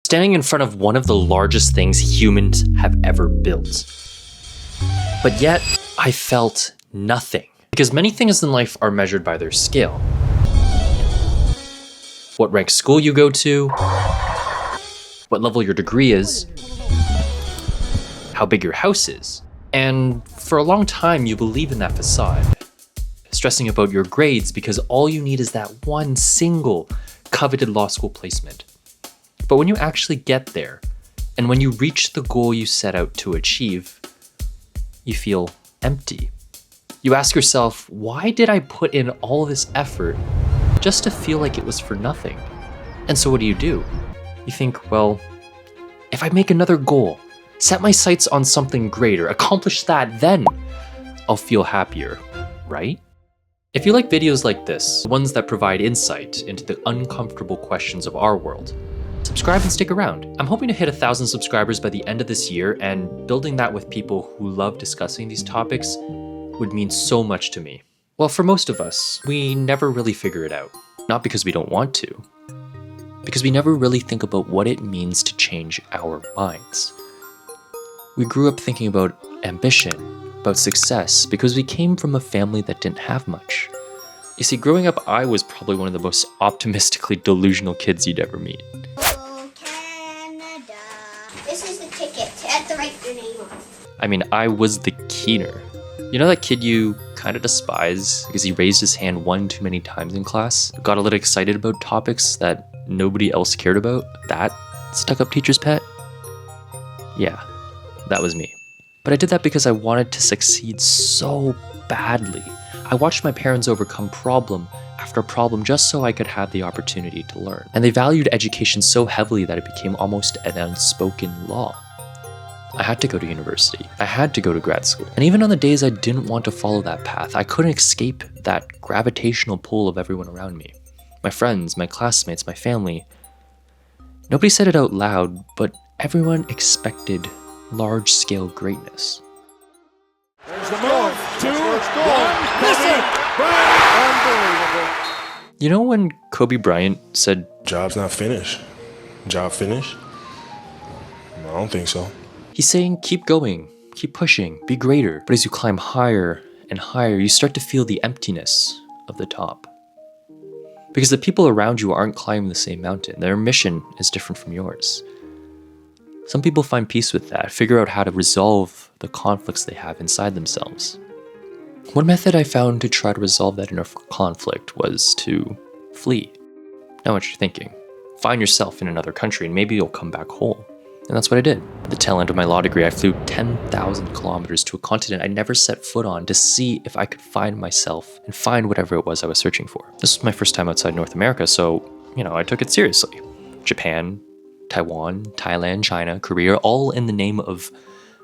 standing in front of one of the largest things humans have ever built. But yet, I felt nothing. Because many things in life are measured by their scale. What rank school you go to, what level your degree is, how big your house is. And for a long time, you believe in that facade, stressing about your grades because all you need is that one single coveted law school placement. But when you actually get there, and when you reach the goal you set out to achieve, you feel empty. You ask yourself, why did I put in all this effort just to feel like it was for nothing? And so what do? You think, well, if I make another goal, set my sights on something greater, accomplish that, then I'll feel happier, right? If you like videos like this, ones that provide insight into the uncomfortable questions of our world, subscribe and stick around. I'm hoping to hit 1,000 subscribers by the end of this year, and building that with people who love discussing these topics would mean so much to me. Well, for most of us, we never really figure it out. Not because we don't want to, because we never really think about what it means to change our minds. We grew up thinking about ambition, about success, because we came from a family that didn't have much. You see, growing up, I was probably one of the most optimistically delusional kids you'd ever meet. Oh, Canada. This is the ticket. I have to write your name on. I mean, I was the keener. You know that kid you kind of despise because he raised his hand one too many times in class? Got a little excited about topics that nobody else cared about? That stuck-up teacher's pet? Yeah, that was me. But I did that because I wanted to succeed so badly. I watched my parents overcome problem after problem just so I could have the opportunity to learn. And they valued education so heavily that it became almost an unspoken law. I had to go to university. I had to go to grad school. And even on the days I didn't want to follow that path, I couldn't escape that gravitational pull of everyone around me. My friends, my classmates, my family. Nobody said it out loud, but everyone expected large-scale greatness. There's the move. 2, 1, listen! Unbelievable. You know when Kobe Bryant said, Job's not finished. Job finished? I don't think so. He's saying keep going, keep pushing, be greater. But as you climb higher and higher, you start to feel the emptiness of the top. Because the people around you aren't climbing the same mountain. Their mission is different from yours. Some people find peace with that, figure out how to resolve the conflicts they have inside themselves. One method I found to try to resolve that inner conflict was to flee. Now what you're thinking, find yourself in another country and maybe you'll come back whole. And that's what I did. At the tail end of my law degree, I flew 10,000 kilometers to a continent I never set foot on to see if I could find myself and find whatever it was I was searching for. This was my first time outside North America, so, I took it seriously. Japan, Taiwan, Thailand, China, Korea, all in the name of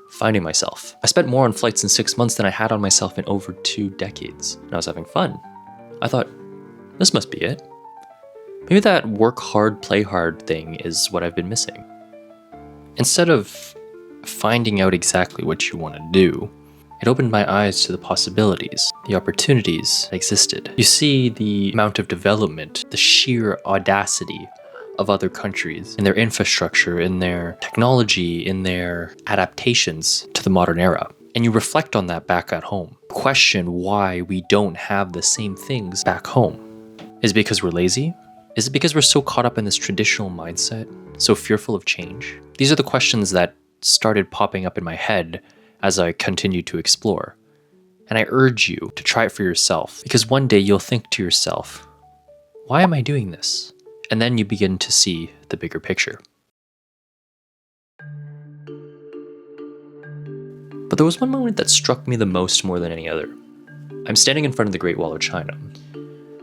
finding myself. I spent more on flights in 6 months than I had on myself in over 2 decades, and I was having fun. I thought, this must be it. Maybe that work hard, play hard thing is what I've been missing. Instead of finding out exactly what you want to do, it opened my eyes to the possibilities, the opportunities that existed. You see the amount of development, the sheer audacity of other countries in their infrastructure, in their technology, in their adaptations to the modern era. And you reflect on that back at home. Question why we don't have the same things back home. Is it because we're lazy? Is it because we're so caught up in this traditional mindset, so fearful of change? These are the questions that started popping up in my head as I continued to explore. And I urge you to try it for yourself, because one day you'll think to yourself, why am I doing this? And then you begin to see the bigger picture. But there was one moment that struck me the most more than any other. I'm standing in front of the Great Wall of China,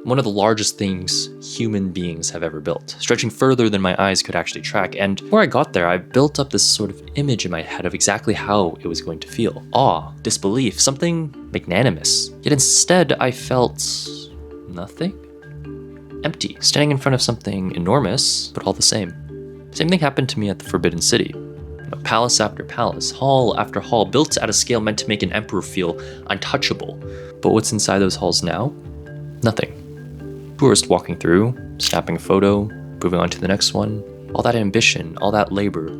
one of the largest things human beings have ever built, stretching further than my eyes could actually track. And before I got there, I built up this sort of image in my head of exactly how it was going to feel. Awe, disbelief, something magnanimous. Yet instead, I felt nothing. Empty, standing in front of something enormous, but all the same. Same thing happened to me at the Forbidden City. Palace after palace, hall after hall, built at a scale meant to make an emperor feel untouchable. But what's inside those halls now? Nothing. Tourist walking through, snapping a photo, moving on to the next one. All that ambition, all that labor,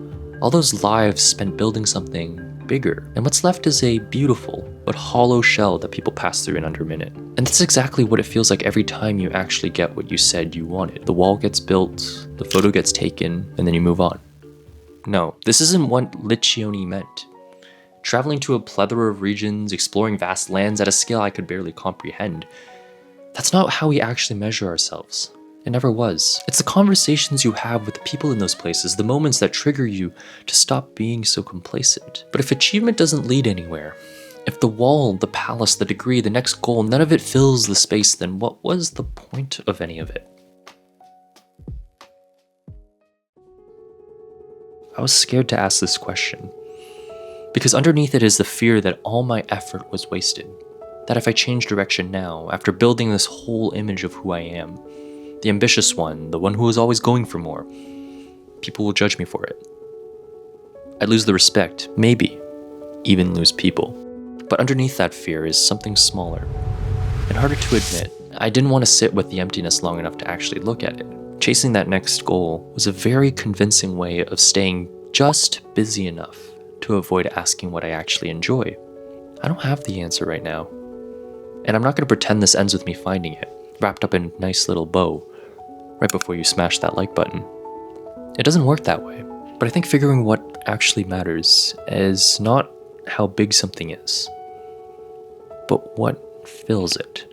all those lives spent building something bigger. And what's left is a beautiful but hollow shell that people pass through in under a minute. And that's exactly what it feels like every time you actually get what you said you wanted. The wall gets built, the photo gets taken, and then you move on. No, this isn't what Liccione meant. Traveling to a plethora of regions, exploring vast lands at a scale I could barely comprehend. That's not how we actually measure ourselves. It never was. It's the conversations you have with the people in those places, the moments that trigger you to stop being so complacent. But if achievement doesn't lead anywhere, if the wall, the palace, the degree, the next goal, none of it fills the space, then what was the point of any of it? I was scared to ask this question, because underneath it is the fear that all my effort was wasted. That if I change direction now, after building this whole image of who I am, the ambitious one, the one who is always going for more, people will judge me for it. I'd lose the respect, maybe even lose people. But underneath that fear is something smaller and harder to admit. I didn't want to sit with the emptiness long enough to actually look at it. Chasing that next goal was a very convincing way of staying just busy enough to avoid asking what I actually enjoy. I don't have the answer right now, and I'm not going to pretend this ends with me finding it, wrapped up in a nice little bow, right before you smash that like button. It doesn't work that way, but I think figuring what actually matters is not how big something is, but what fills it.